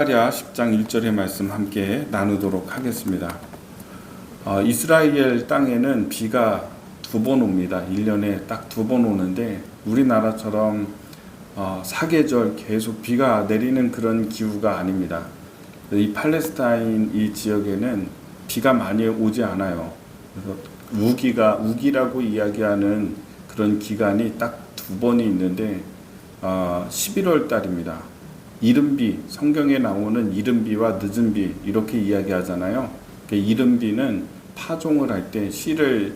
스가랴 10장 1절의 말씀 함께 나누도록 하겠습니다. 이스라엘 땅에는 비가 두 번 옵니다. 1년에 딱 두 번 오는데 우리나라처럼 사계절 계속 비가 내리는 그런 기후가 아닙니다. 이 팔레스타인 이 지역에는 비가 많이 오지 않아요. 그래서 우기라고 이야기하는 그런 기간이 딱 두 번이 있는데 11월 달입니다. 이른비, 성경에 나오는 이른비와 늦은비 이렇게 이야기하잖아요. 이른비는 파종을 할 때 씨를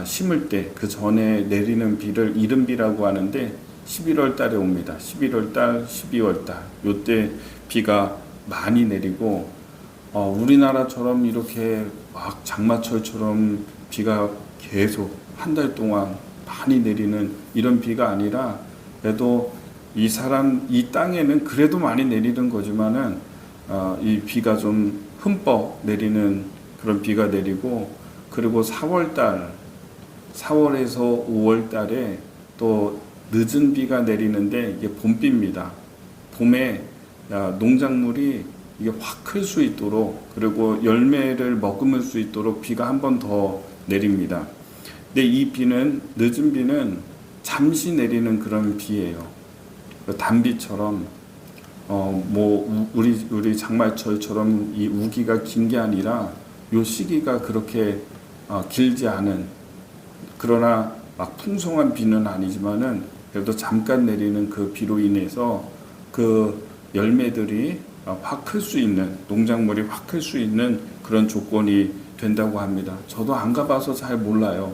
심을 때 그 전에 내리는 비를 이른비라고 하는데 11월 달에 옵니다. 11월 달, 12월 달 요때 비가 많이 내리고 우리나라처럼 이렇게 막 장마철처럼 비가 계속 한 달 동안 많이 내리는 이런 비가 아니라 그래도 이 땅에는 그래도 많이 내리는 거지만은 이 비가 좀 흠뻑 내리는 그런 비가 내리고, 그리고 4월에서 5월 달에 또 늦은 비가 내리는데 이게 봄비입니다. 봄에 농작물이 이게 확 클 수 있도록, 그리고 열매를 머금을 수 있도록 비가 한 번 더 내립니다. 근데 이 비는, 늦은 비는 잠시 내리는 그런 비예요. 단비처럼 우리 장마철처럼 이 우기가 긴 게 아니라 요 시기가 그렇게 길지 않은, 그러나 막 풍성한 비는 아니지만은 그래도 잠깐 내리는 그 비로 인해서 그 열매들이 확 클 수 있는, 농작물이 확 클 수 있는 그런 조건이 된다고 합니다. 저도 안 가봐서 잘 몰라요.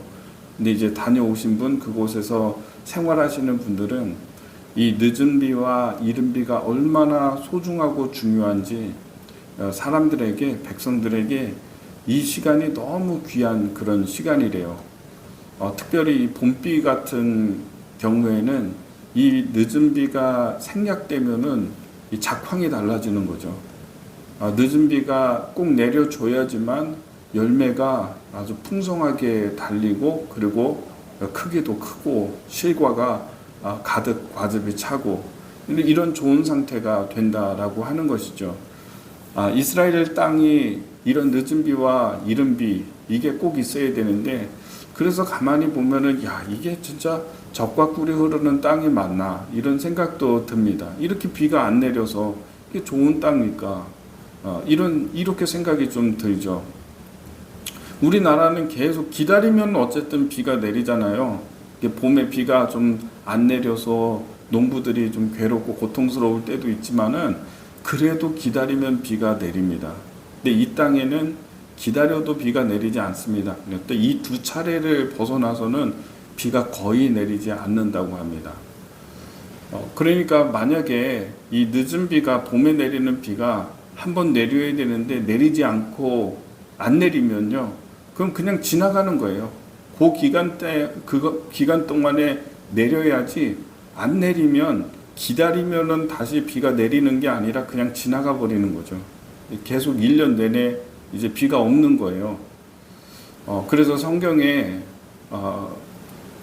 근데 이제 다녀오신 분, 그곳에서 생활하시는 분들은 이 늦은 비와 이른 비가 얼마나 소중하고 중요한지, 사람들에게, 백성들에게 이 시간이 너무 귀한 그런 시간이래요. 특별히 이 봄비 같은 경우에는 이 늦은 비가 생략되면은 이 작황이 달라지는 거죠. 늦은 비가 꼭 내려줘야지만 열매가 아주 풍성하게 달리고, 그리고 크기도 크고 실과가 가득 과즙이 차고, 이런 좋은 상태가 된다라고 하는 것이죠. 이스라엘 땅이 이런 늦은 비와 이른 비 이게 꼭 있어야 되는데, 그래서 가만히 보면은 이게 진짜 젖과 꿀이 흐르는 땅이 맞나 이런 생각도 듭니다. 이렇게 비가 안 내려서 이게 좋은 땅일까? 이렇게 생각이 좀 들죠. 우리나라는 계속 기다리면 어쨌든 비가 내리잖아요. 봄에 비가 좀 안 내려서 농부들이 좀 괴롭고 고통스러울 때도 있지만은 그래도 기다리면 비가 내립니다. 근데 이 땅에는 기다려도 비가 내리지 않습니다. 또 이 두 차례를 벗어나서는 비가 거의 내리지 않는다고 합니다. 그러니까 만약에 이 늦은 비가, 봄에 내리는 비가 한번 내려야 되는데 내리지 않고 안 내리면요, 그럼 그냥 지나가는 거예요. 그 기간 동안에 내려야지, 안 내리면 기다리면은 다시 비가 내리는 게 아니라 그냥 지나가 버리는 거죠. 계속 1년 내내 이제 비가 없는 거예요. 그래서 성경에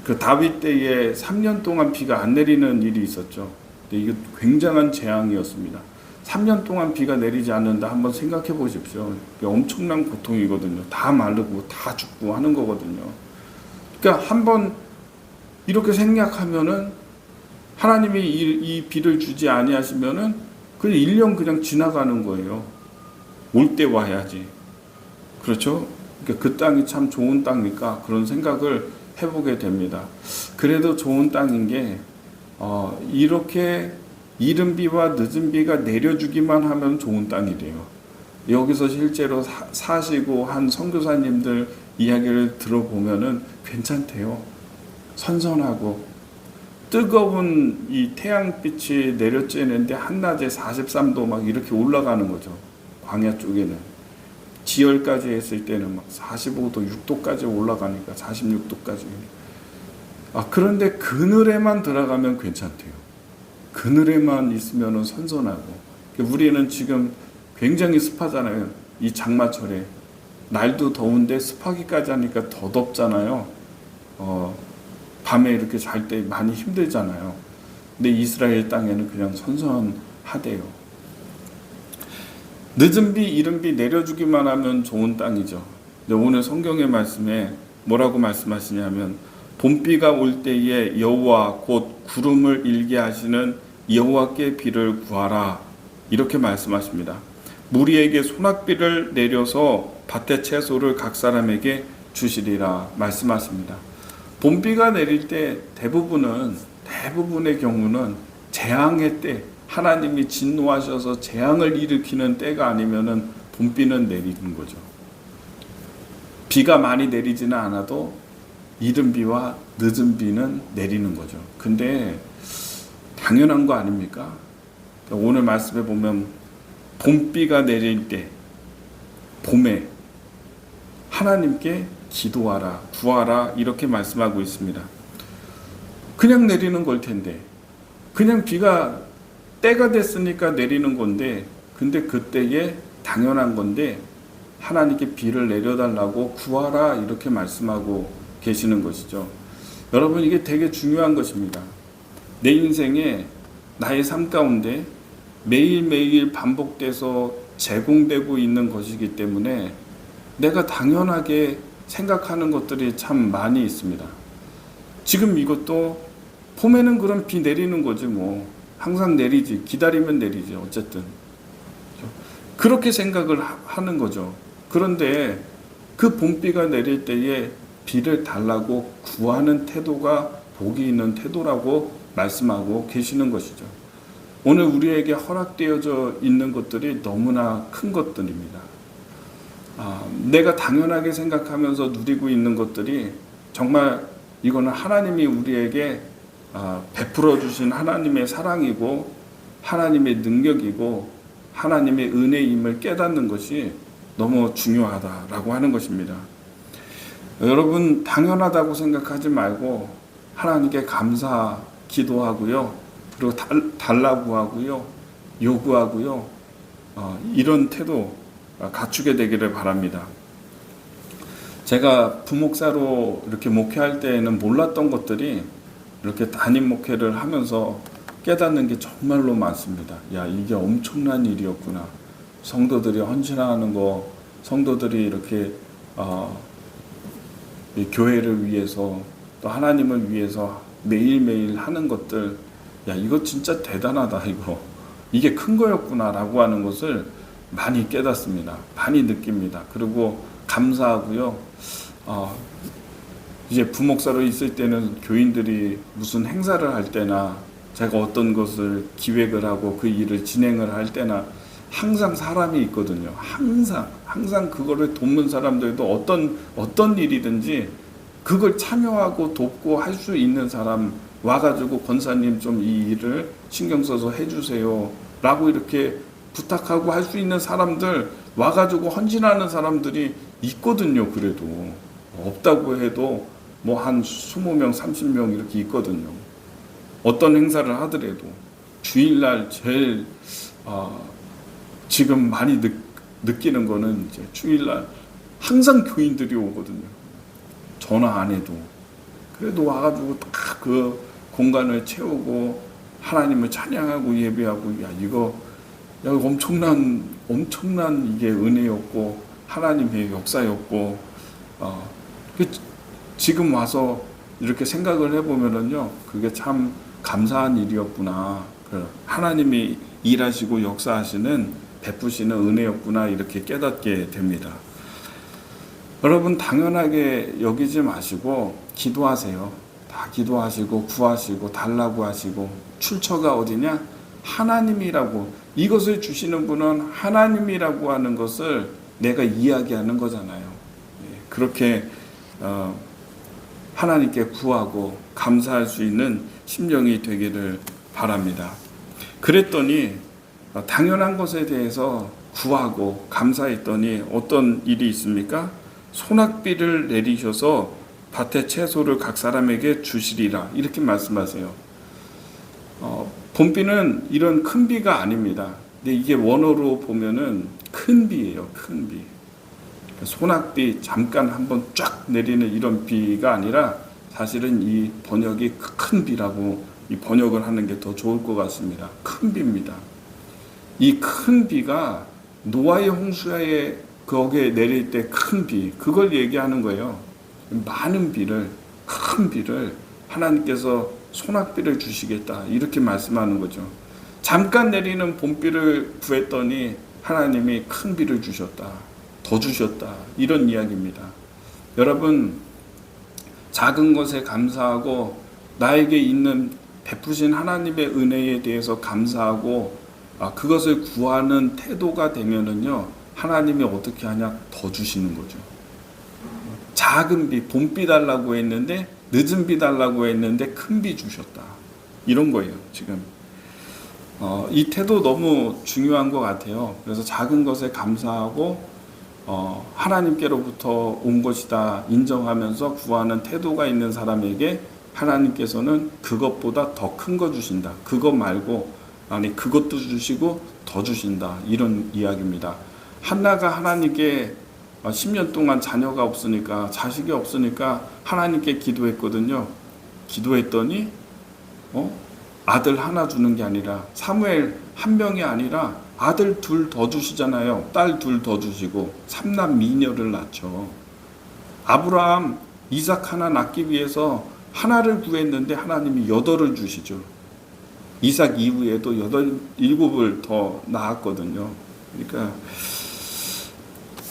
그 다윗 때에 3년 동안 비가 안 내리는 일이 있었죠. 근데 이게 굉장한 재앙이었습니다. 3년 동안 비가 내리지 않는다, 한번 생각해 보십시오. 엄청난 고통이거든요. 다 마르고 다 죽고 하는 거거든요. 그러니까 한번 이렇게 생략하면은, 하나님이 이 비를 주지 아니하시면은 그냥 1년 그냥 지나가는 거예요. 올 때 와야지. 그렇죠? 그러니까 그 땅이 참 좋은 땅이니까 그런 생각을 해보게 됩니다. 그래도 좋은 땅인 게 이렇게 이른 비와 늦은 비가 내려주기만 하면 좋은 땅이래요. 여기서 실제로 사시고 한 선교사님들 이야기를 들어보면은 괜찮대요. 선선하고 뜨거운 이 태양빛이 내려쬐는데 한낮에 43도 막 이렇게 올라가는 거죠. 광야 쪽에는 지열까지 했을 때는 막 45도, 6도까지 올라가니까 46도까지. 그런데 그늘에만 들어가면 괜찮대요. 그늘에만 있으면 선선하고. 우리는 지금 굉장히 습하잖아요. 이 장마철에 날도 더운데 습하기까지 하니까 더 덥잖아요. 밤에 이렇게 잘 때 많이 힘들잖아요. 근데 이스라엘 땅에는 그냥 선선하대요. 늦은 비, 이른 비 내려주기만 하면 좋은 땅이죠. 근데 오늘 성경의 말씀에 뭐라고 말씀하시냐면 봄비가 올 때에 여호와 곧 구름을 일게 하시는 여호와께 비를 구하라 이렇게 말씀하십니다. 무리에게 소낙비를 내려서 밭의 채소를 각 사람에게 주시리라 말씀하십니다. 봄비가 내릴 때 대부분의 경우는 재앙의 때, 하나님이 진노하셔서 재앙을 일으키는 때가 아니면은 봄비는 내리는 거죠. 비가 많이 내리지는 않아도 이른 비와 늦은 비는 내리는 거죠. 근데 당연한 거 아닙니까? 오늘 말씀에 보면 봄비가 내릴 때 봄에 하나님께 기도하라, 구하라 이렇게 말씀하고 있습니다. 그냥 내리는 걸 텐데, 그냥 비가 때가 됐으니까 내리는 건데, 근데 그때에 당연한 건데 하나님께 비를 내려달라고 구하라 이렇게 말씀하고 계시는 것이죠. 여러분, 이게 되게 중요한 것입니다. 내 인생에 나의 삶 가운데 매일매일 반복돼서 제공되고 있는 것이기 때문에 내가 당연하게 생각하는 것들이 참 많이 있습니다. 지금 이것도 봄에는 그럼 비 내리는 거지 뭐. 항상 내리지. 기다리면 내리지. 어쨌든. 그렇게 생각을 하는 거죠. 그런데 그 봄비가 내릴 때에 비를 달라고 구하는 태도가 복이 있는 태도라고 말씀하고 계시는 것이죠. 오늘 우리에게 허락되어져 있는 것들이 너무나 큰 것들입니다. 내가 당연하게 생각하면서 누리고 있는 것들이 정말 이거는 하나님이 우리에게 베풀어 주신 하나님의 사랑이고 하나님의 능력이고 하나님의 은혜임을 깨닫는 것이 너무 중요하다라고 하는 것입니다. 여러분, 당연하다고 생각하지 말고 하나님께 감사 기도하고요. 그리고 달라고 하고요. 요구하고요. 이런 태도 갖추게 되기를 바랍니다. 제가 부목사로 이렇게 목회할 때에는 몰랐던 것들이 이렇게 담임 목회를 하면서 깨닫는 게 정말로 많습니다. 야, 이게 엄청난 일이었구나. 성도들이 헌신하는 거, 성도들이 이렇게 이 교회를 위해서 또 하나님을 위해서 매일매일 하는 것들, 야, 이거 진짜 대단하다. 이게 큰 거였구나라고 하는 것을 많이 깨닫습니다. 많이 느낍니다. 그리고 감사하고요. 이제 부목사로 있을 때는 교인들이 무슨 행사를 할 때나 제가 어떤 것을 기획을 하고 그 일을 진행을 할 때나 항상 사람이 있거든요. 항상 그거를 돕는 사람들도 어떤 일이든지 그걸 참여하고 돕고 할 수 있는 사람 와가지고 권사님 좀 이 일을 신경 써서 해주세요 라고 이렇게 부탁하고 할 수 있는 사람들 와가지고 헌신하는 사람들이 있거든요. 그래도 없다고 해도 뭐 한 20명 30명 이렇게 있거든요. 어떤 행사를 하더라도 주일날 제일 지금 많이 느끼는 거는 이제 주일날 항상 교인들이 오거든요. 전화 안 해도 그래도 와가지고 다 그 공간을 채우고 하나님을 찬양하고 예배하고, 야, 이거 엄청난 이게 은혜였고 하나님의 역사였고 지금 와서 이렇게 생각을 해보면은요, 그게 참 감사한 일이었구나. 하나님이 일하시고 역사하시는 베푸시는 은혜였구나 이렇게 깨닫게 됩니다. 여러분, 당연하게 여기지 마시고 기도하세요. 다 기도하시고 구하시고 달라고 하시고. 출처가 어디냐? 하나님이라고. 이것을 주시는 분은 하나님이라고 하는 것을 내가 이야기하는 거잖아요. 그렇게 하나님께 구하고 감사할 수 있는 심령이 되기를 바랍니다. 그랬더니 당연한 것에 대해서 구하고 감사했더니 어떤 일이 있습니까? 소낙비를 내리셔서 밭의 채소를 각 사람에게 주시리라 이렇게 말씀하세요. 봄비는 이런 큰 비가 아닙니다. 근데 이게 원어로 보면은 큰 비예요. 큰 비. 소낙비 잠깐 한번 쫙 내리는 이런 비가 아니라 사실은 이 번역이 큰 비라고 이 번역을 하는 게 더 좋을 것 같습니다. 큰 비입니다. 이 큰 비가 노아의 홍수에 거기에 내릴 때 큰 비, 그걸 얘기하는 거예요. 많은 비를, 큰 비를 하나님께서 소낙비를 주시겠다, 이렇게 말씀하는 거죠. 잠깐 내리는 봄비를 구했더니 하나님이 큰 비를 주셨다, 더 주셨다, 이런 이야기입니다. 여러분, 작은 것에 감사하고 나에게 있는 베푸신 하나님의 은혜에 대해서 감사하고 그것을 구하는 태도가 되면은요, 하나님이 어떻게 하냐? 더 주시는 거죠. 작은 비, 봄비 달라고 했는데, 늦은 비 달라고 했는데 큰 비 주셨다, 이런 거예요. 지금 이 태도 너무 중요한 것 같아요. 그래서 작은 것에 감사하고 하나님께로부터 온 것이다 인정하면서 구하는 태도가 있는 사람에게 하나님께서는 그것보다 더 큰 거 주신다. 그것 말고 아니 그것도 주시고 더 주신다, 이런 이야기입니다. 한나가 하나님께 10년 동안 자녀가 없으니까, 자식이 없으니까 하나님께 기도했거든요. 기도했더니 아들 하나 주는 게 아니라, 사무엘 한 명이 아니라 아들 둘 더 주시잖아요. 딸 둘 더 주시고 3남 미녀를 낳죠. 아브라함 이삭 하나 낳기 위해서 하나를 구했는데 하나님이 8을 주시죠. 이삭 이후에도 7을 더 낳았거든요. 그러니까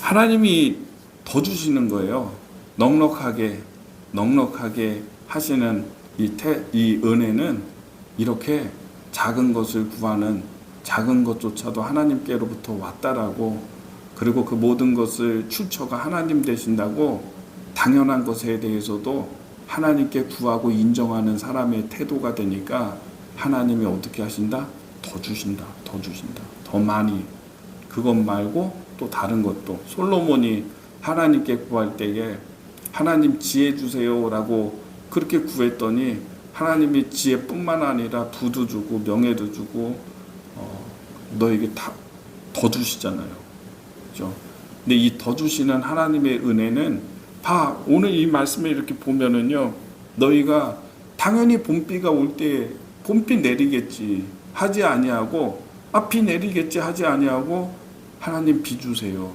하나님이 더 주시는 거예요. 넉넉하게 하시는 이 은혜는 이렇게 작은 것을 구하는, 작은 것조차도 하나님께로부터 왔다라고, 그리고 그 모든 것을 출처가 하나님 되신다고 당연한 것에 대해서도 하나님께 구하고 인정하는 사람의 태도가 되니까 하나님이 어떻게 하신다? 더 주신다, 더 많이. 그것 말고 또 다른 것도, 솔로몬이 하나님께 구할 때에 하나님 지혜 주세요라고 그렇게 구했더니 하나님이 지혜뿐만 아니라 부도 주고 명예도 주고 너에게 다 더 주시잖아요. 그렇죠? 근데 이 더 주시는 하나님의 은혜는 오늘 이 말씀을 이렇게 보면은요, 너희가 당연히 봄비가 올 때 봄비 내리겠지 하지 아니하고, 비 내리겠지 하지 아니하고, 하나님 비 주세요.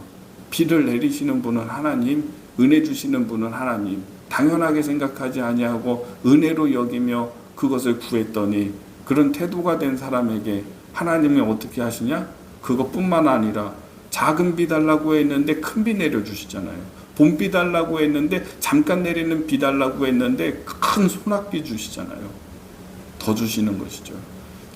비를 내리시는 분은 하나님, 은혜 주시는 분은 하나님, 당연하게 생각하지 아니하고 은혜로 여기며 그것을 구했더니, 그런 태도가 된 사람에게 하나님이 어떻게 하시냐? 그것뿐만 아니라 작은 비 달라고 했는데 큰 비 내려주시잖아요. 봄비 달라고 했는데, 잠깐 내리는 비 달라고 했는데 큰 소낙비 주시잖아요. 더 주시는 것이죠.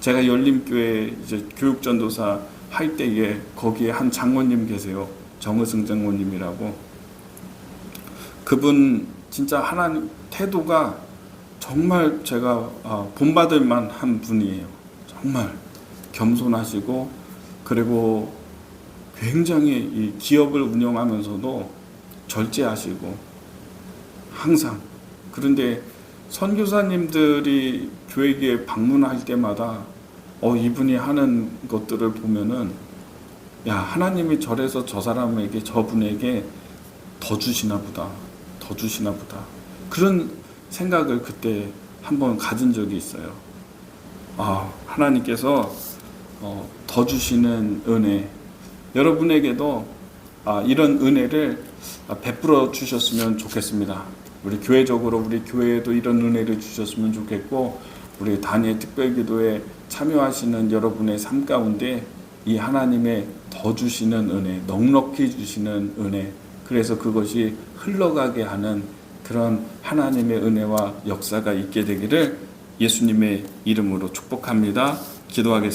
제가 열림교회 이제 교육전도사 할 때에 거기에 한 장로님 계세요. 정의승 장로님이라고. 그분 진짜 하나님 태도가 정말 제가 본받을 만한 분이에요. 정말 겸손하시고, 그리고 굉장히 이 기업을 운영하면서도 절제하시고 항상. 그런데 선교사님들이 교회에 방문할 때마다 이분이 하는 것들을 보면은, 야, 하나님이 저래서 저 사람에게, 저분에게 더 주시나 보다. 그런 생각을 그때 한번 가진 적이 있어요. 하나님께서 더 주시는 은혜, 여러분에게도 이런 은혜를 베풀어 주셨으면 좋겠습니다. 우리 교회적으로 우리 교회에도 이런 은혜를 주셨으면 좋겠고, 우리 단위의 특별기도에 참여하시는 여러분의 삶 가운데 이 하나님의 더 주시는 은혜, 넉넉히 주시는 은혜, 그래서 그것이 흘러가게 하는 그런 하나님의 은혜와 역사가 있게 되기를 예수님의 이름으로 축복합니다. 기도하겠습니다.